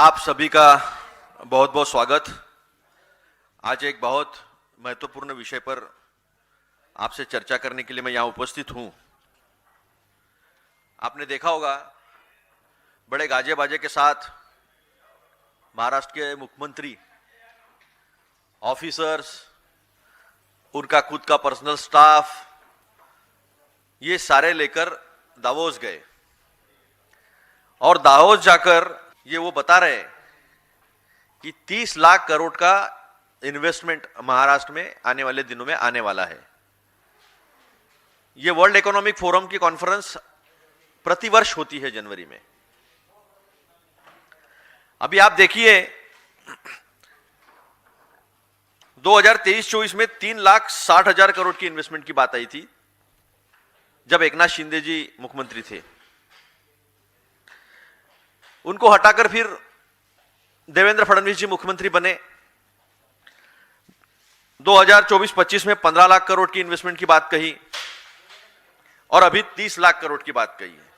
आप सभी का बहुत बहुत स्वागत। आज एक बहुत महत्वपूर्ण विषय पर आपसे चर्चा करने के लिए मैं यहां उपस्थित हूं। आपने देखा होगा बड़े गाजे बाजे के साथ महाराष्ट्र के मुख्यमंत्री, ऑफिसर्स, उनका खुद का पर्सनल स्टाफ, ये सारे लेकर दावोस गए और दावोस जाकर ये वो बता रहे हैं कि 30 लाख करोड़ का इन्वेस्टमेंट महाराष्ट्र में आने वाले दिनों में आने वाला है। ये वर्ल्ड इकोनॉमिक फोरम की कॉन्फ्रेंस प्रतिवर्ष होती है जनवरी में। अभी आप देखिए 2023-24 में 3,60,000 करोड़ की इन्वेस्टमेंट की बात आई थी जब एकनाथ शिंदे जी मुख्यमंत्री थे। उनको हटाकर फिर देवेंद्र फडणवीस जी मुख्यमंत्री बने। 2024-25 में 15 लाख करोड़ की इन्वेस्टमेंट की बात कही और अभी 30 लाख करोड़ की बात कही है।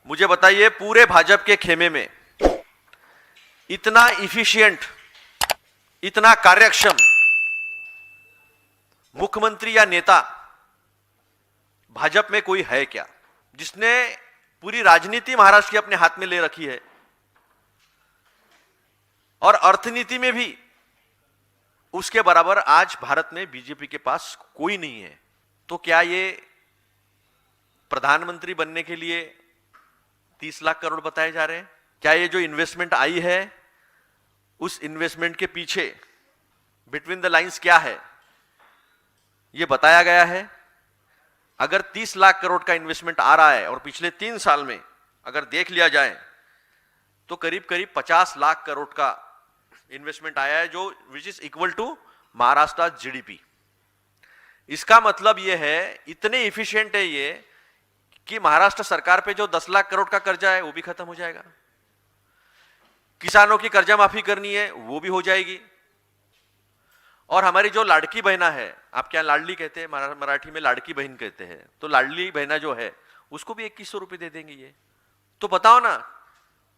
मुझे बताइए, पूरे भाजपा के खेमे में इतना इफिशिएंट, इतना कार्यक्षम मुख्यमंत्री या नेता भाजपा में कोई है क्या, जिसने पूरी राजनीति महाराष्ट्र की अपने हाथ में ले रखी है और अर्थनीति में भी उसके बराबर आज भारत में बीजेपी के पास कोई नहीं है। तो क्या ये प्रधानमंत्री बनने के लिए 30 लाख करोड़ बताए जा रहे हैं? क्या ये जो इन्वेस्टमेंट आई है उस इन्वेस्टमेंट के पीछे बिटवीन द लाइंस क्या है, ये बताया गया है? अगर 30 लाख करोड़ का इन्वेस्टमेंट आ रहा है और पिछले 3 साल में अगर देख लिया जाए तो करीब करीब 50 लाख करोड़ का इन्वेस्टमेंट आया है, जो which is equal to Maharashtra GDP. इसका मतलब यह है, इतने इफिशिएंट है ये कि महाराष्ट्र सरकार पे जो 10 लाख करोड़ का कर्जा है वो भी खत्म हो जाएगा। किसानों की कर्जा माफी करनी है वो भी हो जाएगी। और हमारी जो लाड़की बहना है, आप क्या लाडली कहते हैं, मराठी में लाड़की बहन कहते हैं, तो लाडली बहना जो है उसको भी 2100 रुपए दे देंगे ये। तो बताओ ना,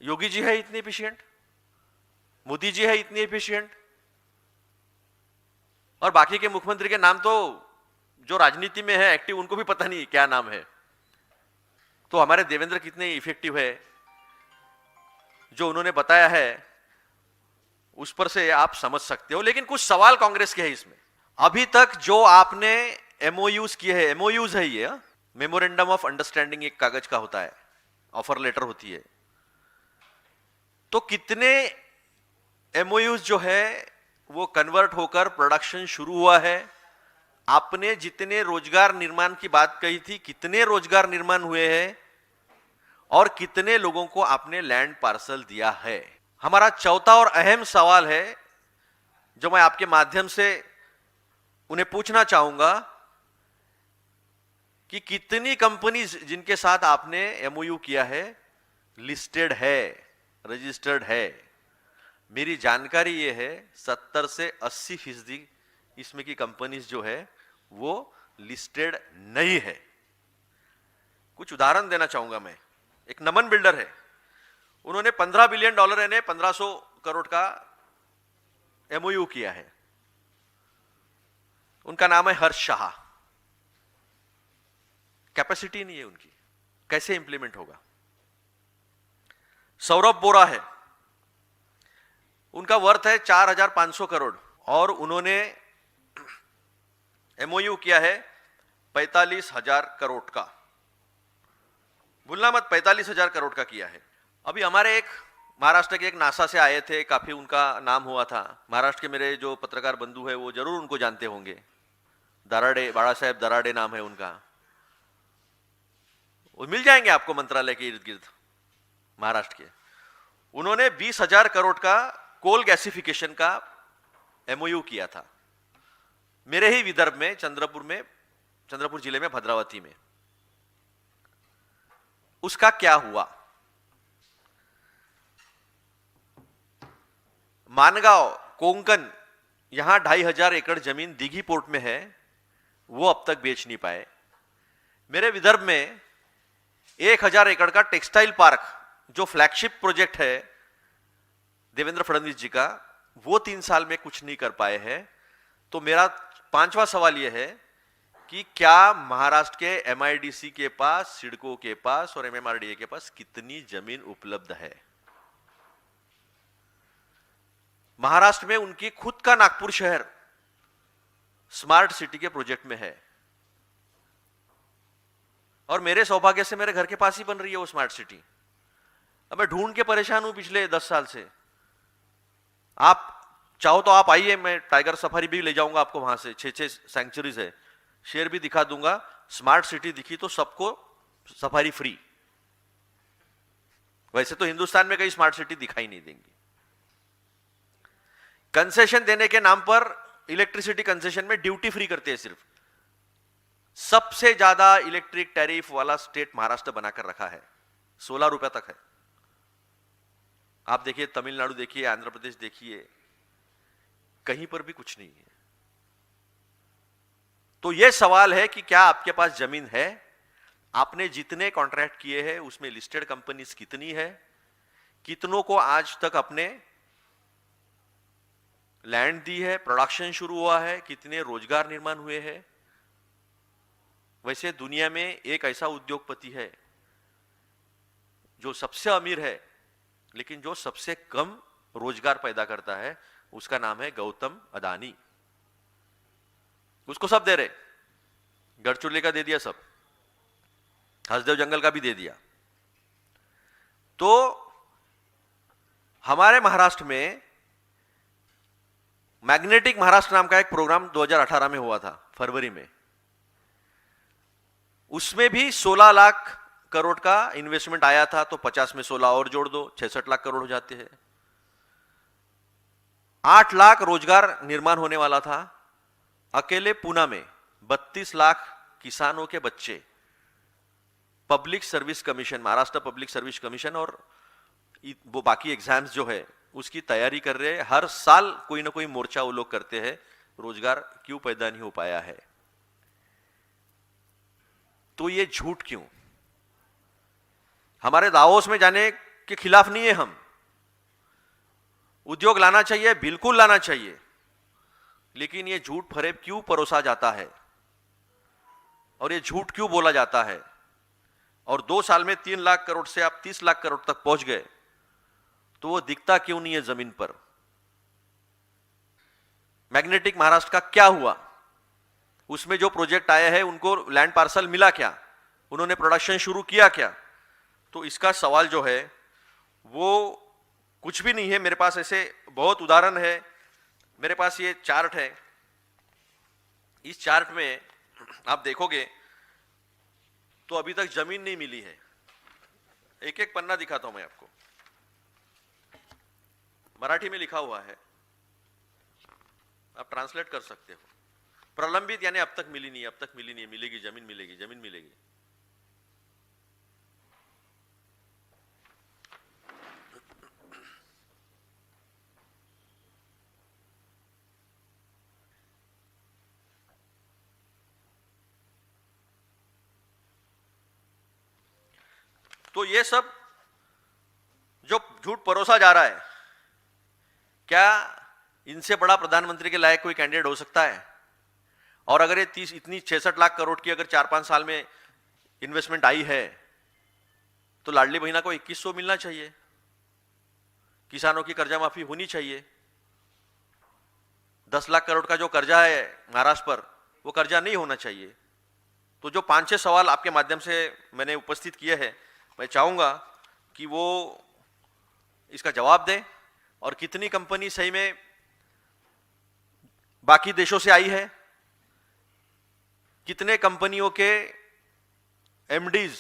योगी जी है इतने एफिशिएंट, मोदी जी है इतनी एफिशिएंट, और बाकी के मुख्यमंत्री के नाम तो जो राजनीति में है एक्टिव उनको भी पता नहीं क्या नाम है। तो हमारे देवेंद्र कितने इफेक्टिव है, जो उन्होंने बताया है उस पर से आप समझ सकते हो। लेकिन कुछ सवाल कांग्रेस के हैं इसमें। अभी तक जो आपने एमओयूज किए हैं, एमओयूज है ये, मेमोरेंडम ऑफ अंडरस्टैंडिंग एक कागज का होता है, ऑफर लेटर होती है, तो कितने एमओयूज जो है वो कन्वर्ट होकर प्रोडक्शन शुरू हुआ है? आपने जितने रोजगार निर्माण की बात कही थी, कितने रोजगार निर्माण हुए हैं और कितने लोगों को आपने लैंड पार्सल दिया है? हमारा चौथा और अहम सवाल है जो मैं आपके माध्यम से उन्हें पूछना चाहूंगा कि कितनी कंपनीज जिनके साथ आपने एमओयू किया है लिस्टेड है, रजिस्टर्ड है? मेरी जानकारी यह है 70 से 80% इसमें की कंपनीज जो है वो लिस्टेड नहीं है। कुछ उदाहरण देना चाहूंगा मैं। एक नमन बिल्डर है, उन्होंने $15 बिलियन यानी 1500 करोड़ का एमओयू किया है। उनका नाम है हर्ष शाह। कैपेसिटी नहीं है उनकी, कैसे इंप्लीमेंट होगा? सौरभ बोरा है, उनका वर्थ है 4,500 करोड़ और उन्होंने एमओयू किया है 45,000 करोड़ का। भूलना मत, 45,000 करोड़ का किया है। अभी हमारे एक महाराष्ट्र के एक नासा से आए थे, काफी उनका नाम हुआ था। महाराष्ट्र के मेरे जो पत्रकार बंधु है वो जरूर उनको जानते होंगे। दराडे, बाड़ा साहेब दराडे नाम है उनका। वो मिल जाएंगे आपको मंत्रालय के इर्द गिर्द महाराष्ट्र के। उन्होंने 20,000 करोड़ का कोल गैसिफिकेशन का एमओयू किया था मेरे ही विदर्भ में, चंद्रपुर जिले में, भद्रावती में। उसका क्या हुआ? मानगांव, कोंकण, यहां 2,500 एकड़ जमीन दीघी पोर्ट में है, वो अब तक बेच नहीं पाए। मेरे विदर्भ में 1,000 एकड़ का टेक्सटाइल पार्क जो फ्लैगशिप प्रोजेक्ट है देवेंद्र फडणवीस जी का, वो 3 साल में कुछ नहीं कर पाए हैं। तो मेरा 5वां सवाल यह है कि क्या महाराष्ट्र के एमआईडीसी के पास, सिडको के पास और एमएमआरडीए के पास कितनी जमीन उपलब्ध है? महाराष्ट्र में उनकी खुद का नागपुर शहर स्मार्ट सिटी के प्रोजेक्ट में है, और मेरे सौभाग्य से मेरे घर के पास ही बन रही है वो स्मार्ट सिटी। अब मैं ढूंढ के परेशान हूं पिछले 10 साल से। आप चाहो तो आप आइए, मैं टाइगर सफारी भी ले जाऊंगा आपको वहां से। 6 सैंक्चुरीज है, शेर भी दिखा दूंगा। स्मार्ट सिटी दिखी तो सबको सफारी फ्री। वैसे तो हिंदुस्तान में कई स्मार्ट सिटी दिखाई नहीं देंगी। कंसेशन देने के नाम पर इलेक्ट्रिसिटी कंसेशन में ड्यूटी फ्री करते हैं सिर्फ। सबसे ज्यादा इलेक्ट्रिक टैरिफ वाला स्टेट महाराष्ट्र बनाकर रखा है, 16 रुपए तक है। आप देखिए, तमिलनाडु देखिए, आंध्र प्रदेश देखिए, कहीं पर भी कुछ नहीं है। तो यह सवाल है कि क्या आपके पास जमीन है? आपने जितने कॉन्ट्रैक्ट किए हैं उसमें लिस्टेड कंपनीज कितनी है? कितनों को आज तक अपने लैंड दी है, प्रोडक्शन शुरू हुआ है, कितने रोजगार निर्माण हुए हैं? वैसे दुनिया में एक ऐसा उद्योगपति है जो सबसे अमीर है लेकिन जो सबसे कम रोजगार पैदा करता है, उसका नाम है गौतम अदानी। उसको सब दे रहे, गढ़चिरौली का दे दिया, सब हसदेव जंगल का भी दे दिया। तो हमारे महाराष्ट्र में मैग्नेटिक महाराष्ट्र नाम का एक प्रोग्राम 2018 में हुआ था, फरवरी में। उसमें भी 16 लाख करोड़ का इन्वेस्टमेंट आया था, तो 50 में 16 और जोड़ दो, 66 लाख करोड़ हो जाते हैं। 8 लाख रोजगार निर्माण होने वाला था। अकेले पूना में 32 लाख किसानों के बच्चे public service commission, Maharashtra public service commission और वो बाकी एग्जाम्स जो है उसकी तैयारी कर रहे हैं। हर साल कोई ना कोई मोर्चा वो लोग करते हैं, रोजगार क्यों पैदा नहीं हो पाया है? तो ये झूठ क्यों? हमारे दावोस में जाने के खिलाफ नहीं है हम। उद्योग लाना चाहिए, बिल्कुल लाना चाहिए, लेकिन ये झूठ फरेब क्यों परोसा जाता है और ये झूठ क्यों बोला जाता है? और 2 साल में 3 लाख करोड़ से आप 30 लाख करोड़ तक पहुंच गए, तो वो दिखता क्यों नहीं है जमीन पर? मैग्नेटिक महाराष्ट्र का क्या हुआ? उसमें जो प्रोजेक्ट आए हैं उनको लैंड पार्सल मिला क्या? उन्होंने प्रोडक्शन शुरू किया क्या? तो इसका सवाल जो है वो कुछ भी नहीं है। मेरे पास ऐसे बहुत उदाहरण है। मेरे पास ये चार्ट है, इस चार्ट में आप देखोगे तो अभी तक जमीन नहीं मिली है। एक एक पन्ना दिखाता हूं मैं आपको, मराठी में लिखा हुआ है, आप ट्रांसलेट कर सकते हो। प्रलंबित यानी अब तक मिली नहीं, अब तक मिली नहीं, मिलेगी, जमीन मिलेगी, जमीन मिलेगी। तो ये सब जो झूठ परोसा जा रहा है, क्या इनसे बड़ा प्रधानमंत्री के लायक कोई कैंडिडेट हो सकता है? और अगर ये 30 इतनी 66 लाख करोड़ की अगर 4-5 साल में इन्वेस्टमेंट आई है, तो लाडली बहना को 2100 मिलना चाहिए, किसानों की कर्जा माफी होनी चाहिए। 10 लाख करोड़ का जो कर्जा है महाराष्ट्र पर, वो कर्जा नहीं होना चाहिए। तो जो 5-6 सवाल आपके माध्यम से मैंने उपस्थित किए हैं, मैं चाहूंगा कि वो इसका जवाब दें। और कितनी कंपनी सही में बाकी देशों से आई है, कितने कंपनियों के एमडीज,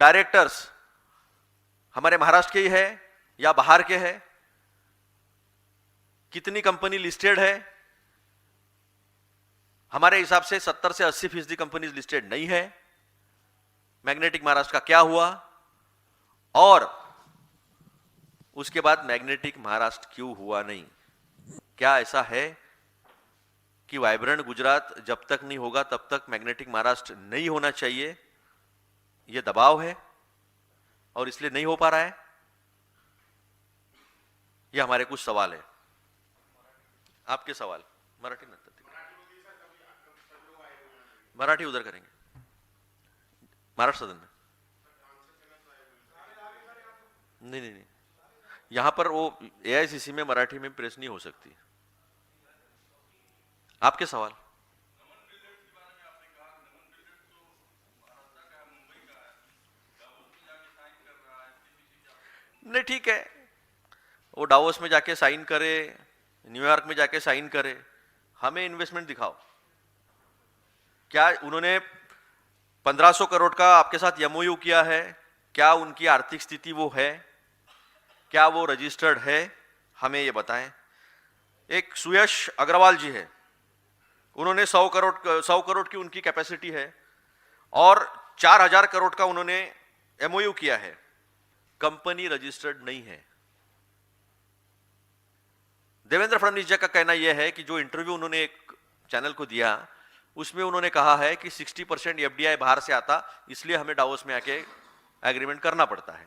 डायरेक्टर्स हमारे महाराष्ट्र के ही है या बाहर के हैं, कितनी कंपनी लिस्टेड है? हमारे हिसाब से 70 से 80% कंपनीज लिस्टेड नहीं है। मैग्नेटिक महाराष्ट्र का क्या हुआ? और उसके बाद मैग्नेटिक महाराष्ट्र क्यों हुआ नहीं? क्या ऐसा है कि वाइब्रेंट गुजरात जब तक नहीं होगा तब तक मैग्नेटिक महाराष्ट्र नहीं होना चाहिए? यह दबाव है और इसलिए नहीं हो पा रहा है। ये हमारे कुछ सवाल है। आपके सवाल मराठी नंतर तिकडे, मराठी उधर करेंगे, महाराष्ट्र सदन में। नहीं नहीं नहीं, यहां पर वो एआईसीसी में मराठी में प्रेस नहीं हो सकती। आपके सवाल। नहीं ठीक है, वो डावोस में जाके साइन करे, न्यूयॉर्क में जाके साइन करे, हमें इन्वेस्टमेंट दिखाओ। क्या उन्होंने 1500 करोड़ का आपके साथ एमओयू किया है? क्या उनकी आर्थिक स्थिति वो है? क्या वो रजिस्टर्ड है? हमें ये बताएं। एक सुयश अग्रवाल जी है, उन्होंने 100 करोड़ की उनकी कैपेसिटी है और 4000 करोड़ का उन्होंने एमओयू किया है, कंपनी रजिस्टर्ड नहीं है। देवेंद्र फडणवीस जी का कहना यह है कि जो इंटरव्यू उन्होंने एक चैनल को दिया उसमें उन्होंने कहा है कि 60% एफडीआई बाहर से आता, इसलिए हमें डावोस में आके एग्रीमेंट करना पड़ता है।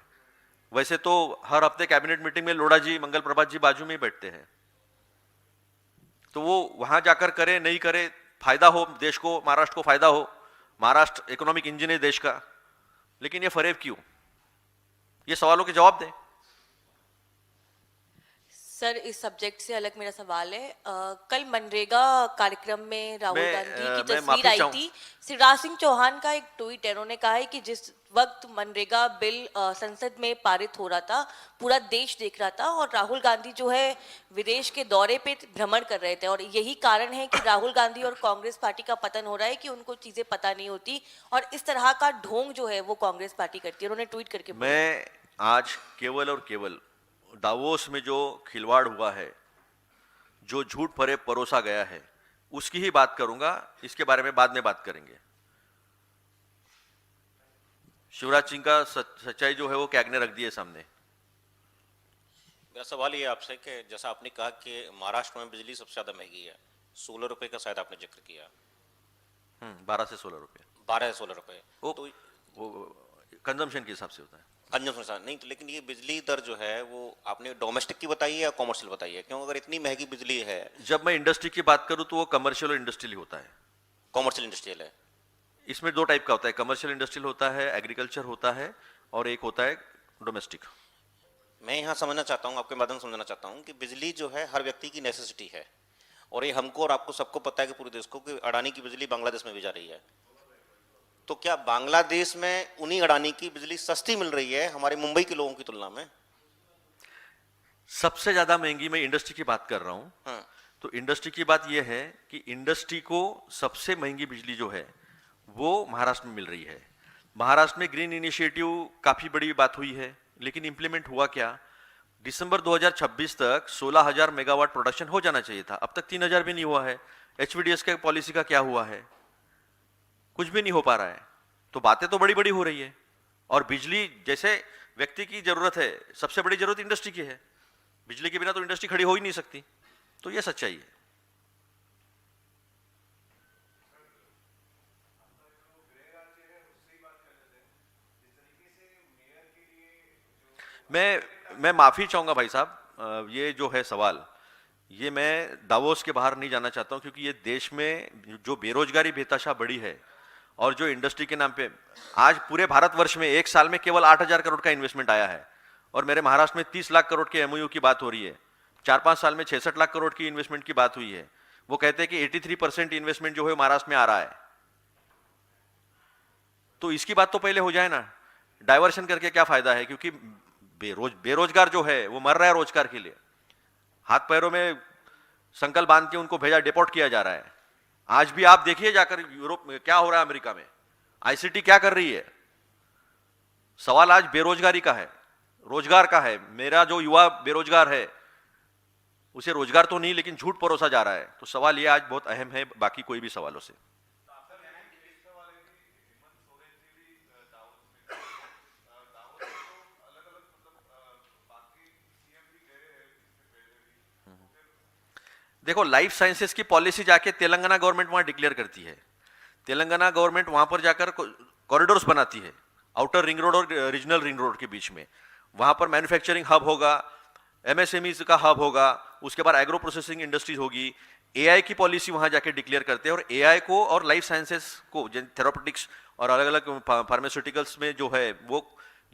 वैसे तो हर हफ्ते कैबिनेट मीटिंग में लोढ़ा जी, मंगल प्रभात जी बाजू में ही बैठते हैं, तो वो वहां जाकर करे नहीं करे, फायदा हो देश को, महाराष्ट्र को फायदा हो, महाराष्ट्र इकोनॉमिक इंजन है देश का, लेकिन ये फरेब क्यों? ये सवालों के जवाब दें। सर, इस सब्जेक्ट से अलग मेरा सवाल है। कल मनरेगा कार्यक्रम में राहुल गांधी की तस्वीर आई थी। शिवराज सिंह चौहान का एक ट्वीट है, उन्होंने कहा है कि जिस वक्त मनरेगा बिल संसद में पारित हो रहा था, पूरा देश देख रहा था और राहुल गांधी जो है विदेश के दौरे पे भ्रमण कर रहे थे, और यही कारण है कि राहुल गांधी और कांग्रेस पार्टी का पतन हो रहा है कि उनको चीजें पता नहीं होती और इस तरह का ढोंग जो है वो कांग्रेस पार्टी करती है। उन्होंने ट्वीट करके मैं आज केवल और केवल दावोस में जो खिलवाड़ हुआ है, जो झूठ फरेब परोसा गया है, उसकी ही बात करूंगा। इसके बारे में बाद में बात करेंगे। शिवराज सिंह का सच्चाई जो है वो कैग ने रख दी है सामने। मेरा सवाल ये आपसे कि जैसा आपने कहा कि महाराष्ट्र में बिजली सबसे ज्यादा महंगी है, 16 रुपए का शायद आपने जिक्र किया। 12 से 16 रुपए। 12 से 16 रुपए वो कंजम्पशन के हिसाब से होता है। कंजम्पशन नहीं तो, लेकिन ये बिजली दर जो है वो आपने डोमेस्टिक की बताई है या कॉमर्शियल बताई है? क्यों अगर इतनी महंगी बिजली है, जब मैं इंडस्ट्री की बात करूं तो वो कमर्शियल और इंडस्ट्रियल होता है। कॉमर्शियल इंडस्ट्रियल है। इसमें दो टाइप का होता है, कमर्शियल इंडस्ट्रियल होता है, एग्रीकल्चर होता है, और एक होता है डोमेस्टिक। मैं यहाँ समझना चाहता हूँ, आपके माध्यम से समझना चाहता हूँ कि बिजली जो है हर व्यक्ति की नेसेसिटी है, और ये हमको और आपको सबको पता है कि पूरे देश को कि अडानी की बिजली बांग्लादेश में भी जा रही है। तो क्या बांग्लादेश में उन्हीं अडानी की बिजली सस्ती मिल रही है हमारे मुंबई के लोगों की तुलना में? सबसे ज्यादा महंगी, मैं इंडस्ट्री की बात कर रहा हूं। हाँ। तो इंडस्ट्री की बात यह है कि इंडस्ट्री को सबसे महंगी बिजली जो है वो महाराष्ट्र में मिल रही है। महाराष्ट्र में ग्रीन इनिशिएटिव काफी बड़ी बात हुई है, लेकिन इंप्लीमेंट हुआ क्या? दिसंबर 2026 तक 16,000 मेगावाट प्रोडक्शन हो जाना चाहिए था, अब तक 3,000 भी नहीं हुआ है। एचवीडीएस के पॉलिसी का क्या हुआ है? कुछ भी नहीं हो पा रहा है। तो बातें तो बड़ी बड़ी हो रही है, और बिजली जैसे व्यक्ति की जरूरत है, सबसे बड़ी जरूरत इंडस्ट्री की है। बिजली के बिना तो इंडस्ट्री खड़ी हो ही नहीं सकती। तो यह सच्चाई है। मैं माफी चाहूंगा भाई साहब, ये जो है सवाल, ये मैं दावोस के बाहर नहीं जाना चाहता हूं, क्योंकि ये देश में जो बेरोजगारी बेतहाशा बढ़ी है और जो इंडस्ट्री के नाम पे आज पूरे भारतवर्ष में एक साल में केवल 8,000 करोड़ का इन्वेस्टमेंट आया है, और मेरे महाराष्ट्र में 30 लाख करोड़ के एमओयू की बात हो रही है। 4-5 साल में 66 लाख करोड़ की इन्वेस्टमेंट की बात हुई है। वो कहते हैं कि 83% इन्वेस्टमेंट जो है महाराष्ट्र में आ रहा है। तो इसकी बात तो पहले हो जाए ना। डाइवर्शन करके क्या फायदा है? क्योंकि बेरोजगार जो है वो मर रहा है रोजगार के लिए, हाथ पैरों में संकल बांध के उनको भेजा, डिपोर्ट किया जा रहा है। आज भी आप देखिए जाकर यूरोप में क्या हो रहा है, अमेरिका में आईसीटी क्या कर रही है। सवाल आज बेरोजगारी का है, रोजगार का है। मेरा जो युवा बेरोजगार है उसे रोजगार तो नहीं, लेकिन झूठ परोसा जा रहा है। तो सवाल ये आज बहुत अहम है बाकी कोई भी सवालों से। देखो, लाइफ साइंसेस की पॉलिसी जाके तेलंगाना गवर्नमेंट वहां डिक्लेयर करती है। तेलंगाना गवर्नमेंट वहां पर जाकर कॉरिडोर्स बनाती है, आउटर रिंग रोड और रीजनल रिंग रोड के बीच में। वहां पर मैन्युफैक्चरिंग हब होगा, एमएसएमई का हब होगा, उसके बाद एग्रो प्रोसेसिंग इंडस्ट्रीज होगी, एआई की पॉलिसी वहां जाके डिक्लेयर करते हैं, और एआई को और लाइफ साइंसेस को, थेरापेटिक्स और अलग अलग फार्मास्यूटिकल्स में जो है वो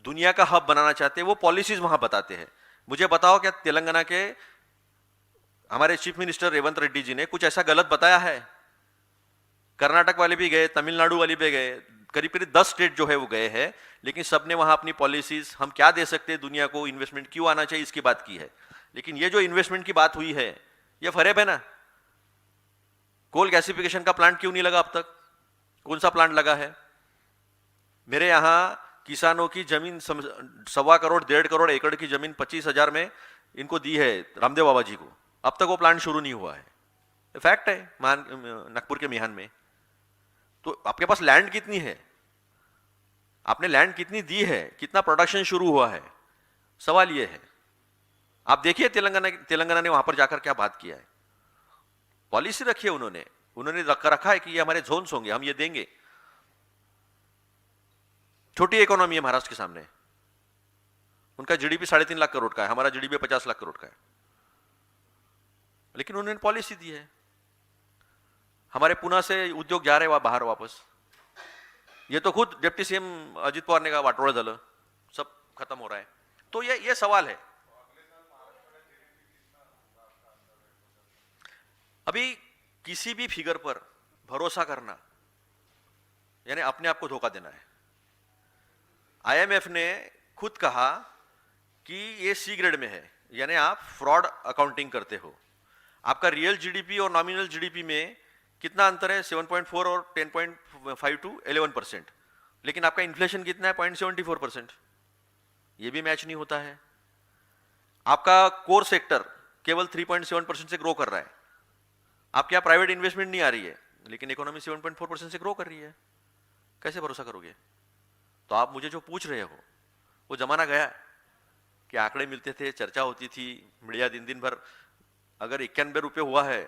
दुनिया का हब बनाना चाहते हैं, वो पॉलिसीज वहां बताते हैं। मुझे बताओ क्या तेलंगाना के हमारे चीफ मिनिस्टर रेवंत रेड्डी जी ने कुछ ऐसा गलत बताया है? कर्नाटक वाले भी गए, तमिलनाडु वाले भी गए, करीब करीब 10 स्टेट जो है वो गए हैं, लेकिन सबने वहां अपनी पॉलिसीज, हम क्या दे सकते हैं दुनिया को, इन्वेस्टमेंट क्यों आना चाहिए, इसकी बात की है। लेकिन ये जो इन्वेस्टमेंट की बात हुई है, ये फरेब है ना। कोल गैसिफिकेशन का प्लांट क्यों नहीं लगा अब तक? कौन सा प्लांट लगा है? मेरे यहां किसानों की जमीन 1.25 करोड़ 1.5 करोड़ एकड़ की जमीन 25,000 में इनको दी है रामदेव बाबा जी को, अब तक वो प्लांट शुरू नहीं हुआ है। फैक्ट है, नागपुर के मिहान में। तो आपके पास लैंड कितनी है, आपने लैंड कितनी दी है, कितना प्रोडक्शन शुरू हुआ है, सवाल यह है। आप देखिए तेलंगाना ने वहां पर जाकर क्या बात किया है। पॉलिसी रखी है उन्होंने रखा है कि ये हमारे जोन्स होंगे, हम ये देंगे। छोटी इकोनॉमी है महाराष्ट्र के सामने, उनका जीडीपी 3.5 लाख करोड़ का है, हमारा जीडीपी 50 लाख करोड़ का है, लेकिन उन्होंने पॉलिसी दी है। हमारे पुणे से उद्योग जा रहे हैं बाहर वापस, ये तो खुद डिप्टी सीएम अजित पवार ने कहा वाटोळ झालं, सब खत्म हो रहा है। तो ये सवाल है। अभी किसी भी फिगर पर भरोसा करना यानी अपने आप को धोखा देना है। आईएमएफ ने खुद कहा कि ये सी ग्रेड में है, यानी आप फ्रॉड अकाउंटिंग करते हो। आपका रियल जीडीपी और नॉमिनल जीडीपी में कितना अंतर है? 7.4 और 10.5 to 11%, लेकिन आपका इन्फ्लेशन कितना है? 0.74%। ये भी मैच नहीं होता है। आपका कोर सेक्टर केवल 3.7% से ग्रो कर रहा है, आपके यहाँ प्राइवेट इन्वेस्टमेंट नहीं आ रही है, लेकिन इकोनॉमी 7.4% से ग्रो कर रही है। कैसे भरोसा करोगे? तो आप मुझे जो पूछ रहे हो, वो जमाना गया कि आंकड़े मिलते थे, चर्चा होती थी, मीडिया दिन भर। अगर 91 रुपये हुआ है,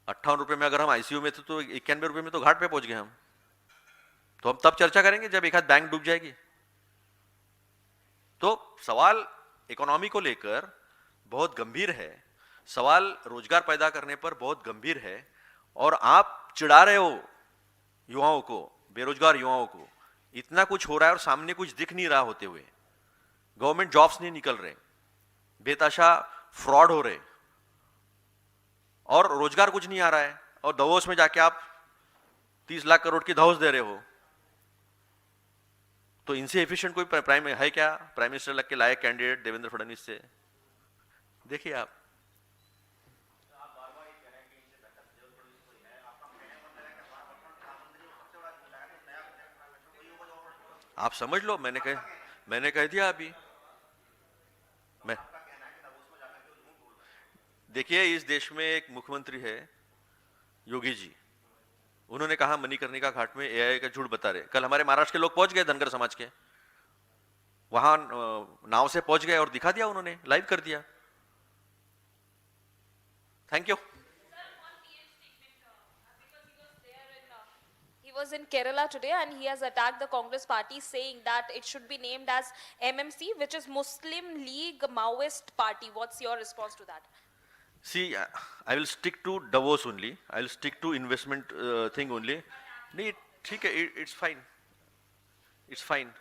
58 रुपये में अगर हम आईसीयू में थे, तो 91 रुपये में तो घाट पे पहुंच गए हम। तो हम तब चर्चा करेंगे जब एक आध बैंक डूब जाएगी। तो सवाल इकोनॉमी को लेकर बहुत गंभीर है, सवाल रोजगार पैदा करने पर बहुत गंभीर है, और आप चिढ़ा रहे हो युवाओं को, बेरोजगार युवाओं को। इतना कुछ हो रहा है और सामने कुछ दिख नहीं रहा होते हुए। गवर्नमेंट जॉब्स नहीं निकल रहे, बेतहाशा फ्रॉड हो रहे, और रोजगार कुछ नहीं आ रहा है, और दवोस में जाके आप 30 लाख करोड़ की धौस दे रहे हो। तो इनसे एफिशिएंट कोई प्राइम है क्या? प्राइम मिनिस्टर लग के लायक कैंडिडेट देवेंद्र फडणवीस से देखिए आप। आप समझ लो, मैंने कह दिया अभी। मैं देखिए, इस देश में एक मुख्यमंत्री है योगी जी, उन्होंने कहा मणिकर्णिका घाट में एआई का झूठ बता रहे। कल हमारे महाराष्ट्र के लोग पहुंच गए, धनगर समाज के, वहां नाव से पहुंच गए और दिखा दिया, उन्होंने लाइव कर दिया। Thank you. He was in Kerala today and he has attacked the Congress party, saying that it should be named as MMC, which is Muslim League Maoist Party. What's your response to that? See, I will stick to Davos only. I will stick to investment thing only. नहीं ठीक है, it's fine. It's fine.